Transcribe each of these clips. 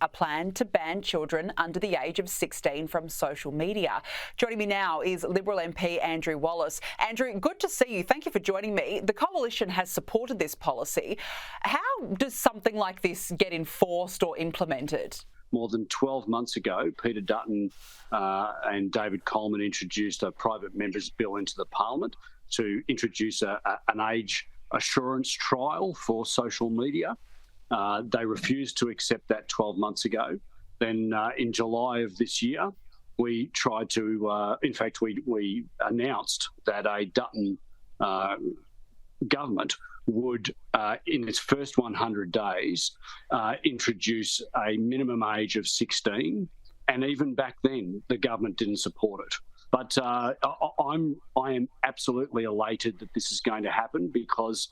A plan to ban children under the age of 16 from social media. Joining me now is Liberal MP Andrew Wallace. Andrew, good to see you. Thank you for joining me. The Coalition has supported this policy. How does something like this get enforced or implemented? More than 12 months ago, Peter Dutton and David Coleman introduced a private member's bill into the Parliament to introduce an age assurance trial for social media. They refused to accept that 12 months ago. Then in July of this year, we tried to, in fact, we announced that a Dutton government would, in its first 100 days, introduce a minimum age of 16. And even back then, the government didn't support it. But I am absolutely elated that this is going to happen because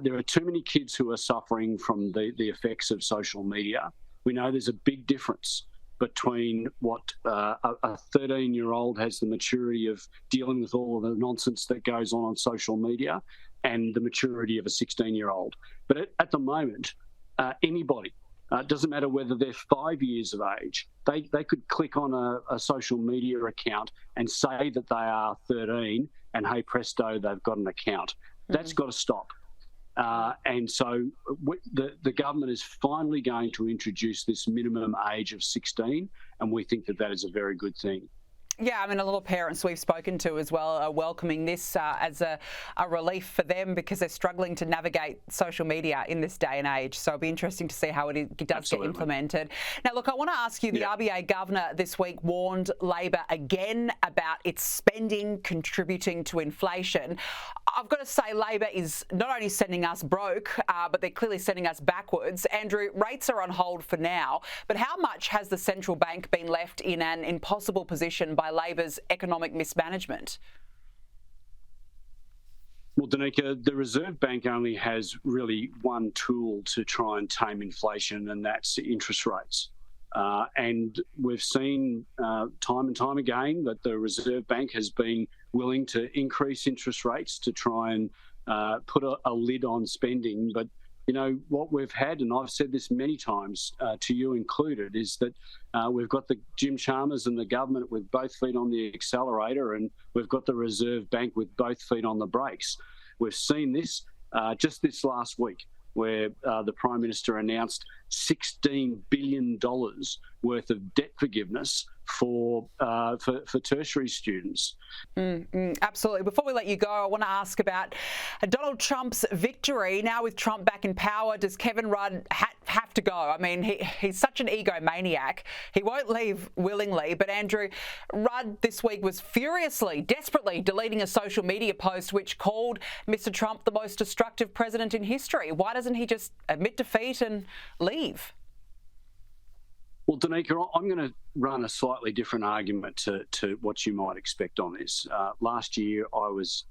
there are too many kids who are suffering from the effects of social media. We know there's a big difference between what a 13-year-old has the maturity of dealing with all of the nonsense that goes on social media and the maturity of a 16-year-old. But at the moment, anybody, doesn't matter whether they're 5 years of age, they could click on a social media account and say that they are 13 and, hey, presto, they've got an account. That's got to stop. And so the government is finally going to introduce this minimum age of 16, and we think that that is a very good thing. Yeah, I mean, a lot of parents we've spoken to as well are welcoming this as a relief for them because they're struggling to navigate social media in this day and age. So it'll be interesting to see how it does get implemented. Now, look, I want to ask you, the RBA governor this week warned Labor again about its spending contributing to inflation. I've got to say Labor is not only sending us broke, but they're clearly sending us backwards. Andrew, rates are on hold for now, but how much has the central bank been left in an impossible position by Labor's economic mismanagement? Well, Danica, the Reserve Bank only has really one tool to try and tame inflation, and that's interest rates. And we've seen time and time again that the Reserve Bank has been willing to increase interest rates to try and put a lid on spending. But, you know, what we've had, and I've said this many times to you included, is that we've got the Jim Chalmers and the government with both feet on the accelerator, and we've got the Reserve Bank with both feet on the brakes. We've seen this just this last week, where the Prime Minister announced $16 billion worth of debt forgiveness for tertiary students. Absolutely. Before we let you go, I want to ask about Donald Trump's victory. Now with Trump back in power, does Kevin Rudd have to go? I mean, he's such an egomaniac. He won't leave willingly. But Andrew, Rudd this week was furiously, desperately deleting a social media post which called Mr. Trump the most destructive president in history. Why doesn't he just admit defeat and leave? Well, Danica, I'm going to run a slightly different argument to what you might expect on this. Last year, I was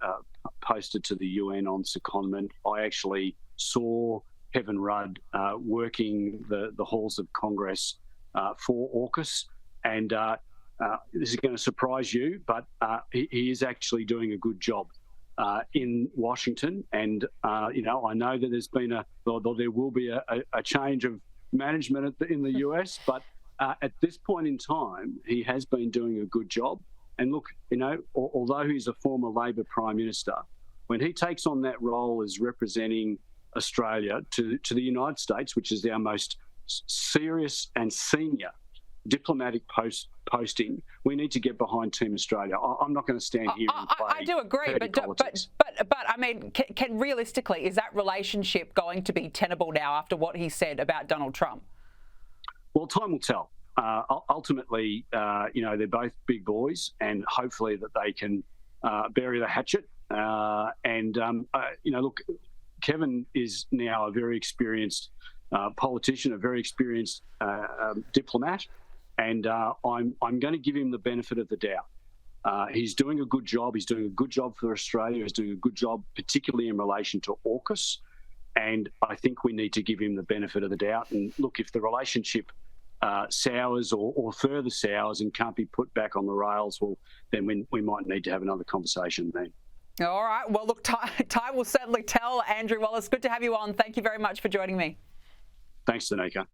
posted to the UN on secondment. I actually saw Kevin Rudd working the halls of Congress for AUKUS, and this is going to surprise you, but he is actually doing a good job in Washington. And, you know, I know that there will be a change of management in the US, but at this point in time, he has been doing a good job. And look, you know, although he's a former Labor Prime Minister, when he takes on that role as representing Australia to the United States, which is our most serious and senior diplomatic posting, we need to get behind Team Australia. I'm not going to stand here and play I do agree, but I mean, can realistically, is that relationship going to be tenable now after what he said about Donald Trump? Well, time will tell. Ultimately, you know, they're both big boys, and hopefully that they can bury the hatchet. You know, look, Kevin is now a very experienced politician, a very experienced diplomat, and I'm going to give him the benefit of the doubt. He's doing a good job. He's doing a good job for Australia. He's doing a good job, particularly in relation to AUKUS. And I think we need to give him the benefit of the doubt. And look, if the relationship sours or further sours and can't be put back on the rails, well, then we might need to have another conversation then. All right. Well, look, time will certainly tell. Andrew Wallace, good to have you on. Thank you very much for joining me. Thanks, Danica.